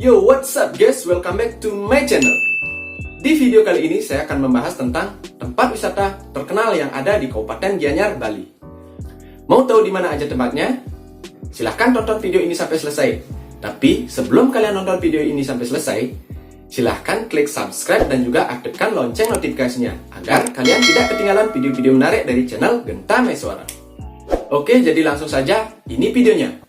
Yo, what's up guys? Welcome back to my channel. Di video kali ini saya akan membahas tentang tempat wisata terkenal yang ada di Kabupaten Gianyar, Bali. Mau tahu di mana aja tempatnya? Silahkan tonton video ini sampai selesai. Tapi sebelum kalian nonton video ini sampai selesai, silahkan klik subscribe dan juga aktifkan lonceng notifikasinya agar kalian tidak ketinggalan video-video menarik dari channel Genta Maiswara. Oke, jadi langsung saja, ini videonya.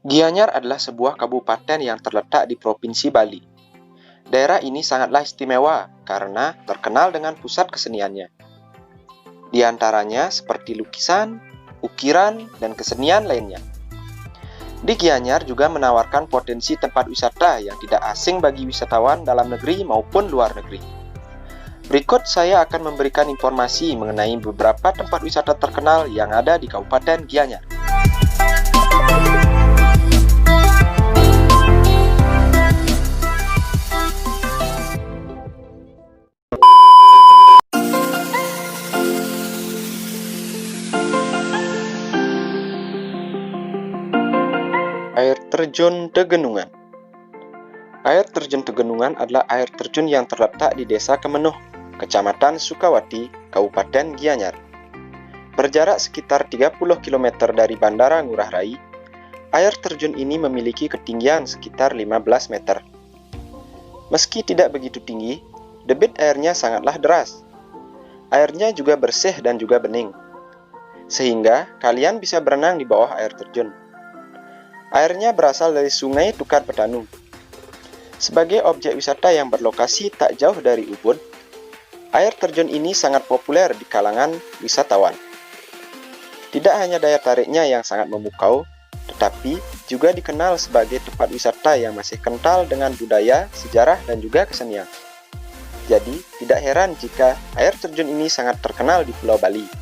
Gianyar adalah sebuah kabupaten yang terletak di Provinsi Bali. Daerah ini sangatlah istimewa karena terkenal dengan pusat keseniannya. Di antaranya seperti lukisan, ukiran, dan kesenian lainnya. Di Gianyar juga menawarkan potensi tempat wisata yang tidak asing bagi wisatawan dalam negeri maupun luar negeri. Berikut saya akan memberikan informasi mengenai beberapa tempat wisata terkenal yang ada di Kabupaten Gianyar. Air terjun Tegenungan. Air terjun Tegenungan adalah air terjun yang terletak di Desa Kemenuh, Kecamatan Sukawati, Kabupaten Gianyar. Berjarak sekitar 30 km dari Bandara Ngurah Rai, air terjun ini memiliki ketinggian sekitar 15 meter. Meski tidak begitu tinggi, debit airnya sangatlah deras. Airnya juga bersih dan juga bening, sehingga kalian bisa berenang di bawah air terjun. Airnya berasal dari Sungai Tukar Petanu. Sebagai objek wisata yang berlokasi tak jauh dari Ubud, air terjun ini sangat populer di kalangan wisatawan. Tidak hanya daya tariknya yang sangat memukau, tetapi juga dikenal sebagai tempat wisata yang masih kental dengan budaya, sejarah, dan juga kesenian. Jadi, tidak heran jika air terjun ini sangat terkenal di Pulau Bali.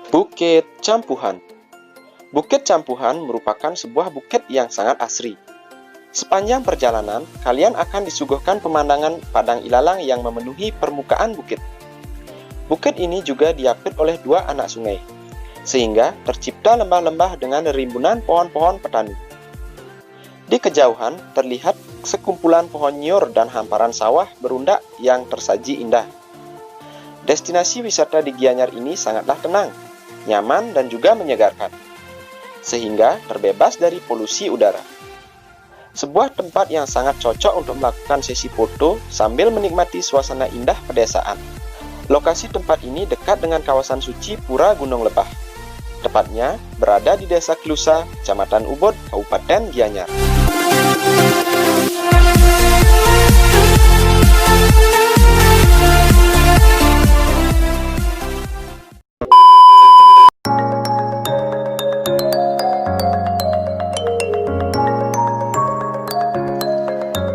Bukit Campuhan. Bukit Campuhan merupakan sebuah bukit yang sangat asri. Sepanjang perjalanan, kalian akan disuguhkan pemandangan padang ilalang yang memenuhi permukaan bukit. Bukit ini juga diapit oleh dua anak sungai, sehingga tercipta lembah-lembah dengan rimbunan pohon-pohon petani. Di kejauhan, terlihat sekumpulan pohon nyiur dan hamparan sawah berundak yang tersaji indah. Destinasi wisata di Gianyar ini sangatlah tenang, nyaman, dan juga menyegarkan, sehingga terbebas dari polusi udara. Sebuah tempat yang sangat cocok untuk melakukan sesi foto sambil menikmati suasana indah pedesaan. Lokasi tempat ini dekat dengan kawasan suci Pura Gunung Lebah. Tepatnya berada di Desa Klusa, Kecamatan Ubud, Kabupaten Gianyar.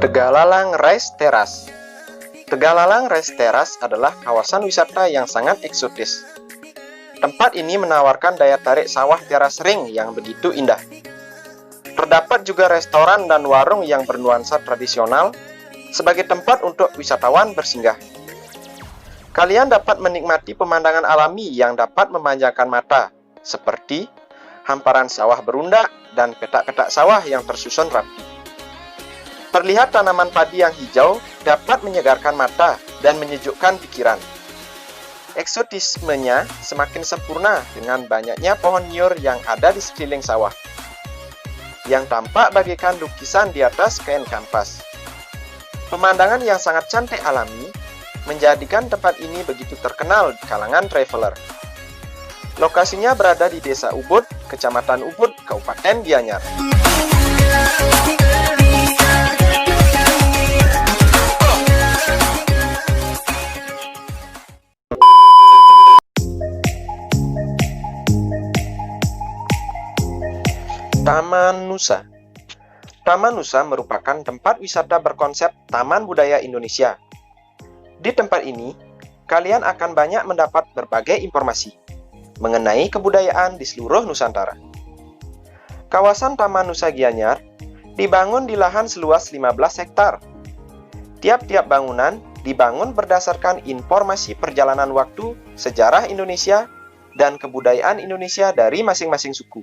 Tegalalang Rice Terrace. Tegalalang Rice Terrace adalah kawasan wisata yang sangat eksotis. Tempat ini menawarkan daya tarik sawah teras ring yang begitu indah. Terdapat juga restoran dan warung yang bernuansa tradisional sebagai tempat untuk wisatawan bersinggah. Kalian dapat menikmati pemandangan alami yang dapat memanjakan mata, seperti hamparan sawah berundak dan petak-petak sawah yang tersusun rapi. Terlihat tanaman padi yang hijau dapat menyegarkan mata dan menyejukkan pikiran. Eksotismenya semakin sempurna dengan banyaknya pohon nyiur yang ada di sekeliling sawah, yang tampak bagaikan lukisan di atas kain kanvas. Pemandangan yang sangat cantik alami menjadikan tempat ini begitu terkenal di kalangan traveler. Lokasinya berada di Desa Ubud, Kecamatan Ubud, Kabupaten Gianyar. Taman Nusa. Taman Nusa merupakan tempat wisata berkonsep Taman Budaya Indonesia. Di tempat ini, kalian akan banyak mendapat berbagai informasi mengenai kebudayaan di seluruh Nusantara. Kawasan Taman Nusa Gianyar dibangun di lahan seluas 15 hektar. Tiap-tiap bangunan dibangun berdasarkan informasi perjalanan waktu, sejarah Indonesia, dan kebudayaan Indonesia dari masing-masing suku.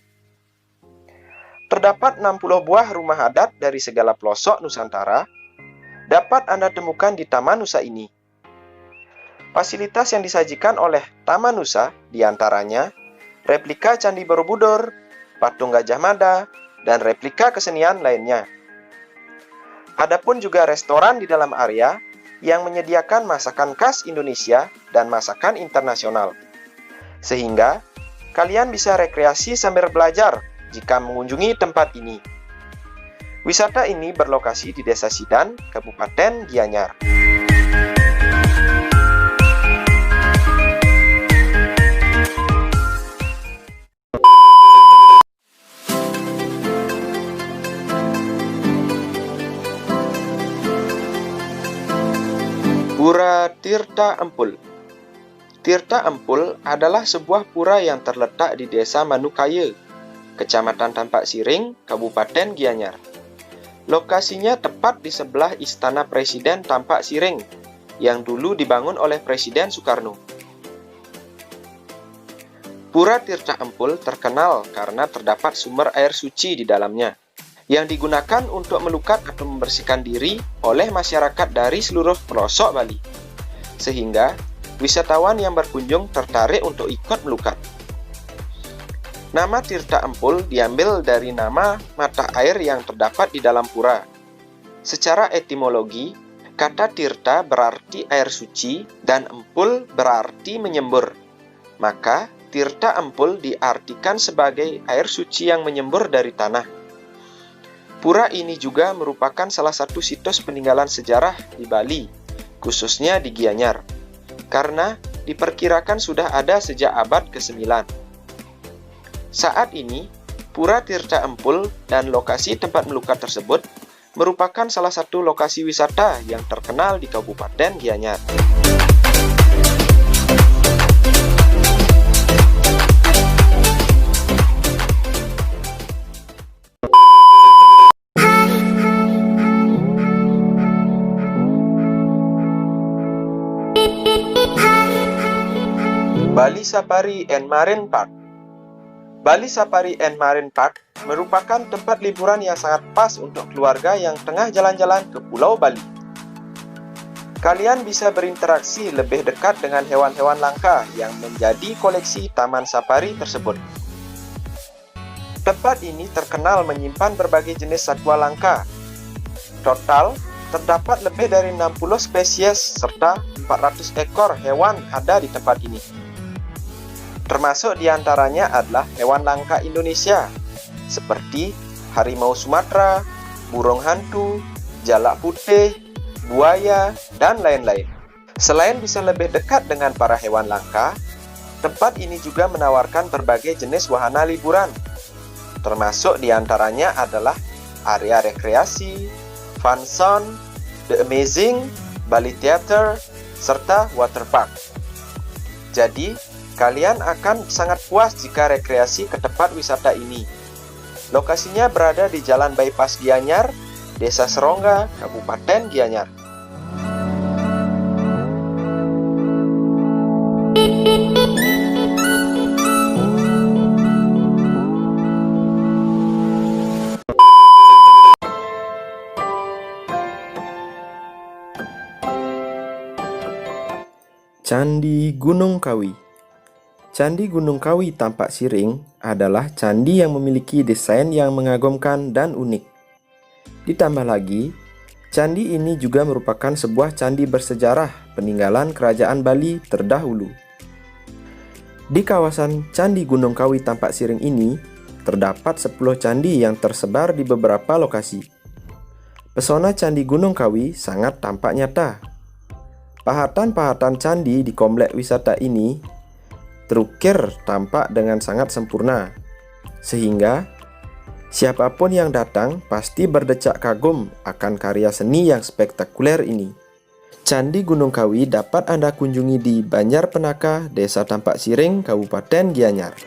Terdapat 60 buah rumah adat dari segala pelosok Nusantara dapat Anda temukan di Taman Nusa ini. Fasilitas yang disajikan oleh Taman Nusa diantaranya replika Candi Borobudur, patung Gajah Mada, dan replika kesenian lainnya. Adapun juga restoran di dalam area yang menyediakan masakan khas Indonesia dan masakan internasional. Sehingga kalian bisa rekreasi sambil belajar jika mengunjungi tempat ini. Wisata ini berlokasi di Desa Sidan, Kabupaten Gianyar. Pura Tirta Empul. Tirta Empul adalah sebuah pura yang terletak di Desa Manukaya, Kecamatan Tampak Siring, Kabupaten Gianyar. Lokasinya tepat di sebelah Istana Presiden Tampak Siring, yang dulu dibangun oleh Presiden Soekarno. Pura Tirta Empul terkenal karena terdapat sumber air suci di dalamnya, yang digunakan untuk melukat atau membersihkan diri oleh masyarakat dari seluruh pelosok Bali. Sehingga, wisatawan yang berkunjung tertarik untuk ikut melukat. Nama Tirta Empul diambil dari nama mata air yang terdapat di dalam pura. Secara etimologi, kata Tirta berarti air suci dan Empul berarti menyembur. Maka, Tirta Empul diartikan sebagai air suci yang menyembur dari tanah. Pura ini juga merupakan salah satu situs peninggalan sejarah di Bali, khususnya di Gianyar, karena diperkirakan sudah ada sejak abad ke-9. Saat ini, Pura Tirta Empul dan lokasi tempat melukat tersebut merupakan salah satu lokasi wisata yang terkenal di Kabupaten Gianyar. Bali Safari and Marine Park. Bali Safari and Marine Park merupakan tempat liburan yang sangat pas untuk keluarga yang tengah jalan-jalan ke Pulau Bali. Kalian bisa berinteraksi lebih dekat dengan hewan-hewan langka yang menjadi koleksi Taman Safari tersebut. Tempat ini terkenal menyimpan berbagai jenis satwa langka. Total, terdapat lebih dari 60 spesies serta 400 ekor hewan ada di tempat ini. Termasuk diantaranya adalah hewan langka Indonesia, seperti harimau Sumatera, burung hantu, jalak putih, buaya, dan lain-lain. Selain bisa lebih dekat dengan para hewan langka, tempat ini juga menawarkan berbagai jenis wahana liburan. Termasuk diantaranya adalah area rekreasi, fun zone, The Amazing, Bali Theater, serta water park. Jadi, kalian akan sangat puas jika rekreasi ke tempat wisata ini. Lokasinya berada di Jalan Bypass Gianyar, Desa Serongga, Kabupaten Gianyar. Candi Gunung Kawi. Candi Gunung Kawi Tampak Siring adalah candi yang memiliki desain yang mengagumkan dan unik. Ditambah lagi, candi ini juga merupakan sebuah candi bersejarah peninggalan Kerajaan Bali terdahulu. Di kawasan Candi Gunung Kawi Tampak Siring ini, terdapat 10 candi yang tersebar di beberapa lokasi. Pesona Candi Gunung Kawi sangat tampak nyata. Pahatan-pahatan candi di komplek wisata ini terukir tampak dengan sangat sempurna, sehingga Siapapun yang datang pasti berdecak kagum akan karya seni yang spektakuler ini. Candi Gunung Kawi dapat Anda kunjungi di Banjar Penaka, Desa Tampak Siring, Kabupaten Gianyar.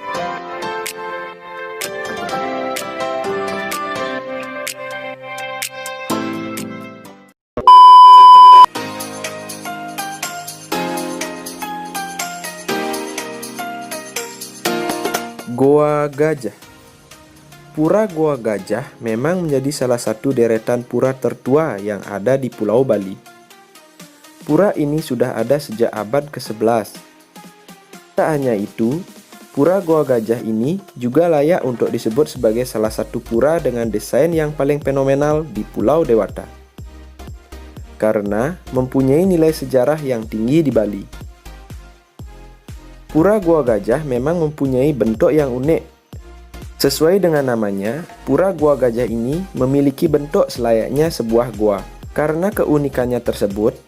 Goa Gajah. Pura Goa Gajah memang menjadi salah satu deretan pura tertua yang ada di Pulau Bali. Pura ini sudah ada sejak abad ke-11. Tak hanya itu, Pura Goa Gajah ini juga layak untuk disebut sebagai salah satu pura dengan desain yang paling fenomenal di Pulau Dewata, karena mempunyai nilai sejarah yang tinggi di Bali. Pura Goa Gajah memang mempunyai bentuk yang unik. Sesuai dengan namanya, Pura Goa Gajah ini memiliki bentuk selayaknya sebuah goa. Karena keunikannya tersebut,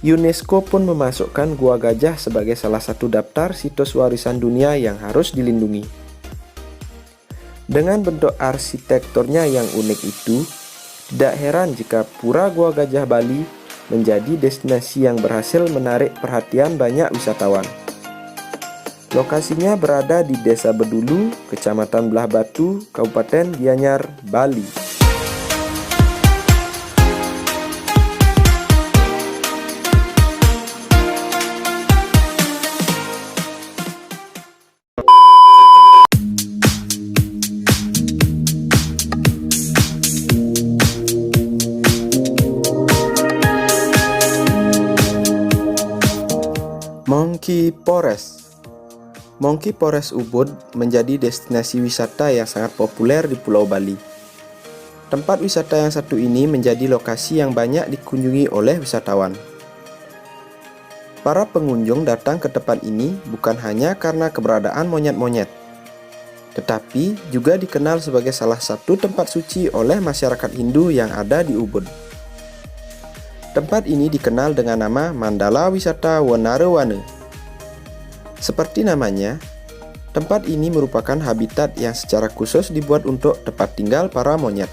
UNESCO pun memasukkan Goa Gajah sebagai salah satu daftar situs warisan dunia yang harus dilindungi. Dengan bentuk arsitekturnya yang unik itu, tidak heran jika Pura Goa Gajah Bali menjadi destinasi yang berhasil menarik perhatian banyak wisatawan. Lokasinya berada di Desa Bedulu, Kecamatan Belah Batu, Kabupaten Gianyar, Bali. Monkey Forest. Monkey Forest Ubud menjadi destinasi wisata yang sangat populer di Pulau Bali. Tempat wisata yang satu ini menjadi lokasi yang banyak dikunjungi oleh wisatawan. Para pengunjung datang ke tempat ini bukan hanya karena keberadaan monyet-monyet, tetapi juga dikenal sebagai salah satu tempat suci oleh masyarakat Hindu yang ada di Ubud. Tempat ini dikenal dengan nama Mandala Wisata Wonarewane. Seperti namanya, tempat ini merupakan habitat yang secara khusus dibuat untuk tempat tinggal para monyet.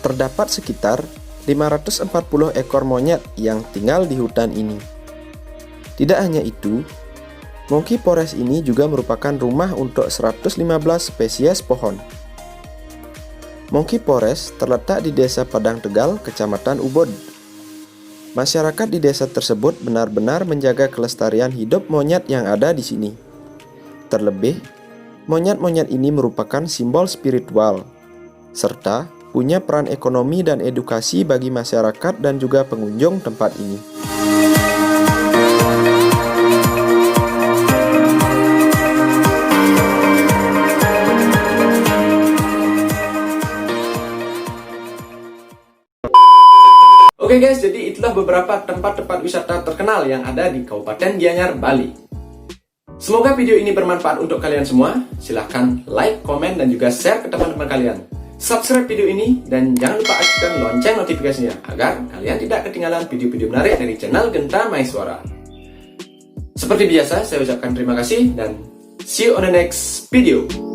Terdapat sekitar 540 ekor monyet yang tinggal di hutan ini. Tidak hanya itu, Monkey Forest ini juga merupakan rumah untuk 115 spesies pohon. Monkey Forest terletak di Desa Padang Tegal, Kecamatan Ubud. Masyarakat di desa tersebut benar-benar menjaga kelestarian hidup monyet yang ada di sini. Terlebih, monyet-monyet ini merupakan simbol spiritual, serta punya peran ekonomi dan edukasi bagi masyarakat dan juga pengunjung tempat ini. Oke guys, jadi itulah beberapa tempat-tempat wisata terkenal yang ada di Kabupaten Gianyar, Bali. Semoga video ini bermanfaat untuk kalian semua. Silahkan like, komen, dan juga share ke teman-teman kalian. Subscribe video ini dan jangan lupa aktifkan lonceng notifikasinya agar kalian tidak ketinggalan video-video menarik dari channel Genta Maeswara. Seperti biasa, saya ucapkan terima kasih dan see you on the next video.